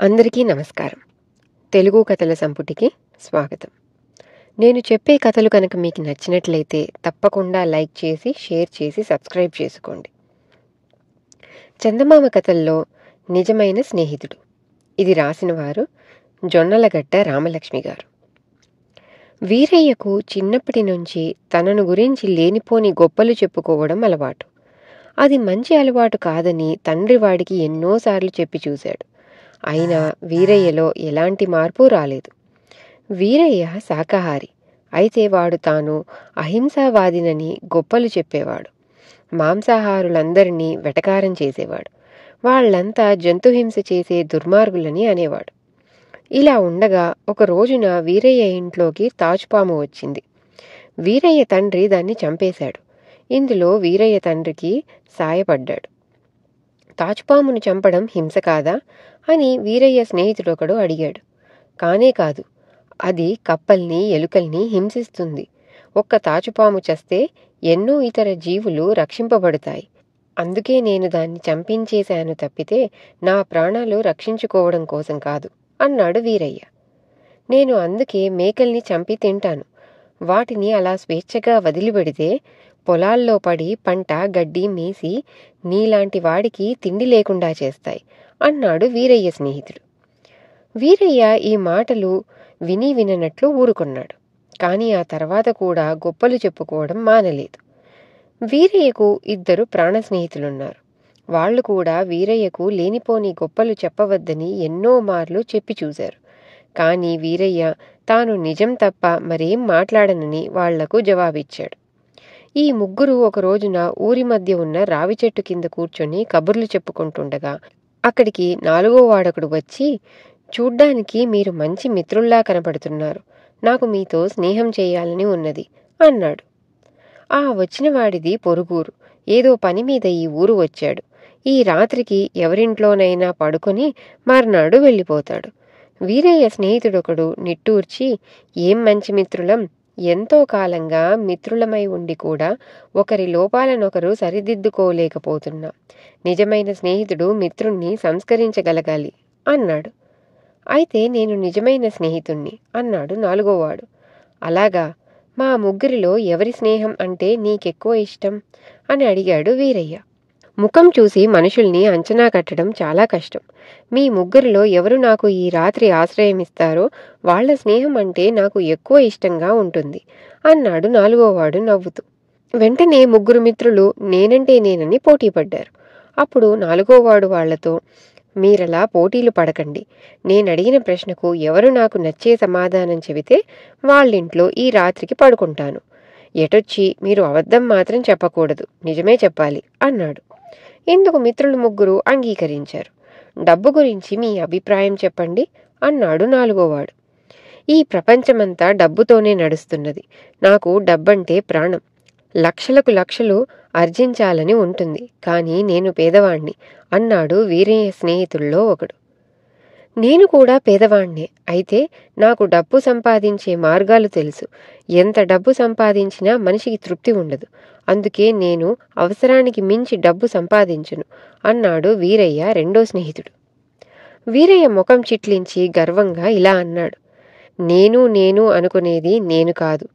అందరికీ నమస్కారం. తెలుగు కథల సంపుటికి స్వాగతం. నేను చెప్పే కథలు కనుక మీకు నచ్చినట్లయితే తప్పకుండా లైక్ చేసి, షేర్ చేసి, సబ్స్క్రైబ్ చేసుకోండి. చందమామ కథల్లో నిజమైన స్నేహితుడు. ఇది రాసిన వారు జొన్నలగడ్డ రామలక్ష్మి గారు. వీరయ్యకు చిన్నప్పటి నుంచి తనను గురించి లేనిపోని గొప్పలు చెప్పుకోవడం అలవాటు. అది మంచి అలవాటు కాదని తండ్రి వాడికి ఎన్నోసార్లు చెప్పి చూశాడు. అయినా వీరయ్యలో ఎలాంటి మార్పు రాలేదు. వీరయ్య శాకాహారి. అయితే వాడు తాను అహింసావాదినని గొప్పలు చెప్పేవాడు. మాంసాహారులందరినీ వెటకారం చేసేవాడు. వాళ్ళంతా జంతుహింస చేసే దుర్మార్గులని అనేవాడు. ఇలా ఉండగా ఒక రోజున వీరయ్య ఇంట్లోకి తాచుపాము వచ్చింది. వీరయ్య తండ్రి దాన్ని చంపేశాడు. ఇందులో వీరయ్య తండ్రికి సాయపడ్డాడు. తాచుపామును చంపడం హింస కాదా అని వీరయ్య స్నేహితుడొకడు అడిగాడు. కానే కాదు, అది కప్పల్ని, ఎలుకల్ని హింసిస్తుంది. ఒక్క తాచుపాము చస్తే ఎన్నో ఇతర జీవులు రక్షింపబడతాయి. అందుకే నేను దాన్ని చంపించేశాను తప్పితే నా ప్రాణాలు రక్షించుకోవడం కోసం కాదు అన్నాడు వీరయ్య. నేను అందుకే మేకల్ని చంపి తింటాను. వాటిని అలా స్వేచ్ఛగా వదిలిపెడితే పొలాల్లో పడి పంట, గడ్డి మేసి నీలాంటి వాడికి తిండి లేకుండా చేస్తాయి అన్నాడు వీరయ్య స్నేహితుడు. వీరయ్య ఈ మాటలు విననట్లు ఊరుకున్నాడు. కానీ ఆ తర్వాత కూడా గొప్పలు చెప్పుకోవడం మానలేదు. వీరయ్యకు 2 ప్రాణ స్నేహితులున్నారు. వాళ్ళు కూడా వీరయ్యకు లేనిపోని గొప్పలు చెప్పవద్దని ఎన్నో మార్లు చెప్పి చూశారు. కానీ వీరయ్య తాను నిజం తప్ప మరేం మాట్లాడనని వాళ్లకు జవాబిచ్చాడు. ఈ ముగ్గురు ఒక రోజున ఊరి మధ్య ఉన్న రావి చెట్టు కింద కూర్చొని కబుర్లు చెప్పుకుంటుండగా అక్కడికి 4వ వాడొకడు వచ్చి, చూడ్డానికి మీరు మంచి మిత్రుల్లా కనపడుతున్నారు. నాకు మీతో స్నేహం చేయాలని ఉన్నది అన్నాడు. ఆ వచ్చిన వాడిది పొరుగురు. ఏదో పని మీద ఈ ఊరు వచ్చాడు. ఈ రాత్రికి ఎవరింట్లోనైనా పడుకొని మర్నాడు వెళ్ళిపోతాడు. వీరయ్య స్నేహితుడొకడు నిట్టూర్చి, ఏం మంచి మిత్రులం, ఎంతో కాలంగా మిత్రులమై ఉండి కూడా ఒకరి లోపాలనొకరు సరిదిద్దుకోలేకపోతున్నాం. నిజమైన స్నేహితుడు మిత్రుణ్ణి సంస్కరించగలగాలి అన్నాడు. అయితే నేను నిజమైన స్నేహితుణ్ణి అన్నాడు 4వ వాడు. అలాగా, మా ముగ్గురిలో ఎవరి స్నేహం అంటే నీకెక్కువ ఇష్టం అని అడిగాడు వీరయ్య. ముఖం చూసి మనుషుల్ని అంచనా కట్టడం చాలా కష్టం. మీ ముగ్గురిలో ఎవరు నాకు ఈ రాత్రి ఆశ్రయమిస్తారో వాళ్ల స్నేహం అంటే నాకు ఎక్కువ ఇష్టంగా ఉంటుంది అన్నాడు 4వ వాడు నవ్వుతూ. వెంటనే ముగ్గురు మిత్రులు నేనంటే నేనని పోటీపడ్డారు. అప్పుడు 4వ వాడు వాళ్లతో, మీరలా పోటీలు పడకండి. నేనడిగిన ప్రశ్నకు ఎవరు నాకు నచ్చే సమాధానం చెబితే వాళ్ళింట్లో ఈ రాత్రికి పడుకుంటాను. ఎటొచ్చి మీరు అబద్ధం మాత్రం చెప్పకూడదు, నిజమే చెప్పాలి అన్నాడు. ఇందుకు మిత్రులు ముగ్గురు అంగీకరించారు. డబ్బు గురించి మీ అభిప్రాయం చెప్పండి అన్నాడు 4వ వాడు. ఈ ప్రపంచమంతా డబ్బుతోనే నడుస్తున్నది. నాకు డబ్బంటే ప్రాణం. లక్షలకు లక్షలు ఆర్జించాలని ఉంటుంది. కానీ నేను పేదవాణ్ణి అన్నాడు వీరయ్య స్నేహితుల్లో ఒకడు. నేను కూడా పేదవాణ్ణే. అయితే నాకు డబ్బు సంపాదించే మార్గాలు తెలుసు. ఎంత డబ్బు సంపాదించినా మనిషికి తృప్తి ఉండదు. అందుకే నేను అవసరానికి మించి డబ్బు సంపాదించును అన్నాడు వీరయ్య రెండో స్నేహితుడు. వీరయ్య ముఖం చిట్లించి గర్వంగా ఇలా అన్నాడు. నేను అనుకునేది నేను కాదు.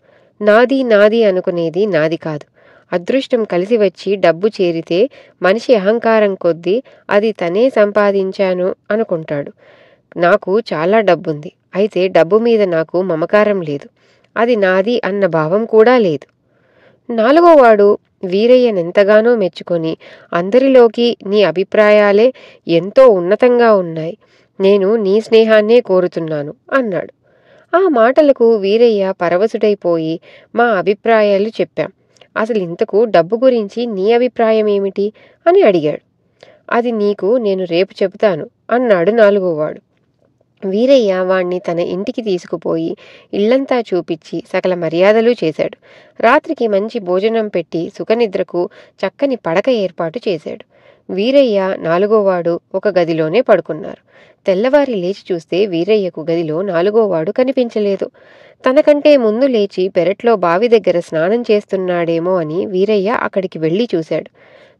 నాది అనుకునేది నాది కాదు. అదృష్టం కలిసి వచ్చి డబ్బు చేరితే మనిషి అహంకారం కొద్దీ అది తనే సంపాదించాను అనుకుంటాడు. నాకు చాలా డబ్బుంది. అయితే డబ్బు మీద నాకు మమకారం లేదు. అది నాది అన్న భావం కూడా లేదు. 4వ వాడు వీరయ్యనెంతగానో మెచ్చుకొని, అందరిలోకి నీ అభిప్రాయాలే ఎంతో ఉన్నతంగా ఉన్నాయి. నేను నీ స్నేహాన్నే కోరుతున్నాను అన్నాడు. ఆ మాటలకు వీరయ్య పరవశుడైపోయి, మా అభిప్రాయాలు చెప్పాం. అసలు ఇంతకు డబ్బు గురించి నీ అభిప్రాయం ఏమిటి అని అడిగాడు. అది నీకు నేను రేపు చెబుతాను అన్నాడు 4వ వాడు. వీరయ్య వాణ్ణి తన ఇంటికి తీసుకుపోయి ఇల్లంతా చూపించి సకల మర్యాదలు చేశాడు. రాత్రికి మంచి భోజనం పెట్టి సుఖనిద్రకు చక్కని పడక ఏర్పాటు చేశాడు. వీరయ్య 4వ వాడు ఒక గదిలోనే పడుకున్నారు. తెల్లవారి లేచి చూస్తే వీరయ్యకు గదిలో 4వ వాడు కనిపించలేదు. తనకంటే ముందు లేచి పెరట్లో బావి దగ్గర స్నానం చేస్తున్నాడేమో అని వీరయ్య అక్కడికి వెళ్ళి చూశాడు.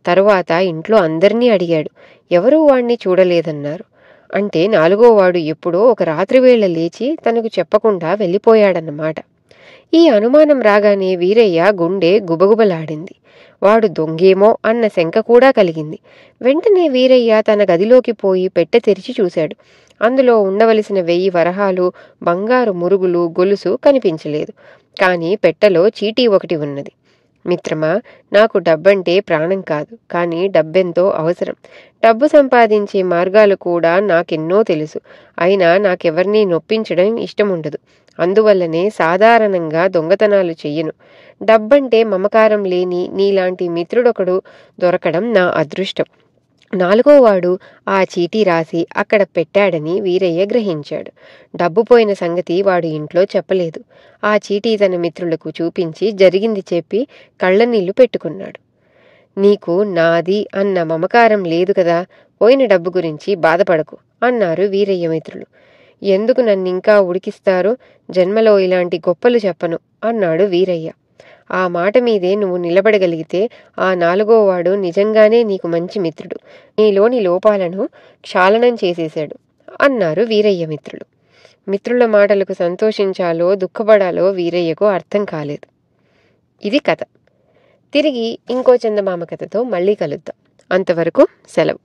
తరువాత ఇంట్లో అందర్నీ అడిగాడు. ఎవరూ వాణ్ణి చూడలేదన్నారు. అంటే నాలుగోవాడు ఎప్పుడో ఒక రాత్రివేళ లేచి తనకు చెప్పకుండా వెళ్ళిపోయాడన్నమాట. ఈ అనుమానం రాగానే వీరయ్య గుండె గుబగుబలాడింది. వాడు దొంగేమో అన్న శంక కూడా కలిగింది. వెంటనే వీరయ్య తన గదిలోకి పోయి పెట్టె తెరిచి చూశాడు. అందులో ఉండవలసిన 1000 వరహాలు, బంగారు మురుగులు, గొలుసు కనిపించలేదు. కాని పెట్టెలో చీటీ ఒకటి ఉన్నది. మిత్రమా, నాకు డబ్బంటే ప్రాణం కాదు, కానీ డబ్బెంతో అవసరం. డబ్బు సంపాదించే మార్గాలు కూడా నాకెన్నో తెలుసు. అయినా నాకెవర్నీ నొప్పించడం ఇష్టముండదు. అందువల్లనే సాధారణంగా దొంగతనాలు చెయ్యను. డబ్బంటే మమకారం లేని నీలాంటి మిత్రుడొకడు దొరకడం నా అదృష్టం. నాలుగోవాడు ఆ చీటీ రాసి అక్కడ పెట్టాడని వీరయ్య గ్రహించాడు. డబ్బు పోయిన సంగతి వాడు ఇంట్లో చెప్పలేదు. ఆ చీటీ తన మిత్రులకు చూపించి జరిగింది చెప్పి కళ్ళనీళ్లు పెట్టుకున్నాడు. నీకు నాది అన్న మమకారం లేదు కదా, పోయిన డబ్బు గురించి బాధపడకు అన్నారు వీరయ్య మిత్రులు. ఎందుకు నన్నింకా ఉడికిస్తారు? జన్మలో ఇలాంటి గొప్పలు చెప్పను అన్నాడు వీరయ్య. ఆ మాట మీదే నువ్వు నిలబడగలిగితే ఆ నాలుగోవాడు నిజంగానే నీకు మంచి మిత్రుడు. నీలోని లోపాలను క్షాళనం చేసేశాడు అన్నారు వీరయ్య మిత్రులు. మిత్రుల మాటలకు సంతోషించాలో దుఃఖపడాలో వీరయ్యకు అర్థం కాలేదు. ఇది కథ. తిరిగి ఇంకో చందమామ కథతో మళ్ళీ కలుద్దాం. అంతవరకు సెలవు.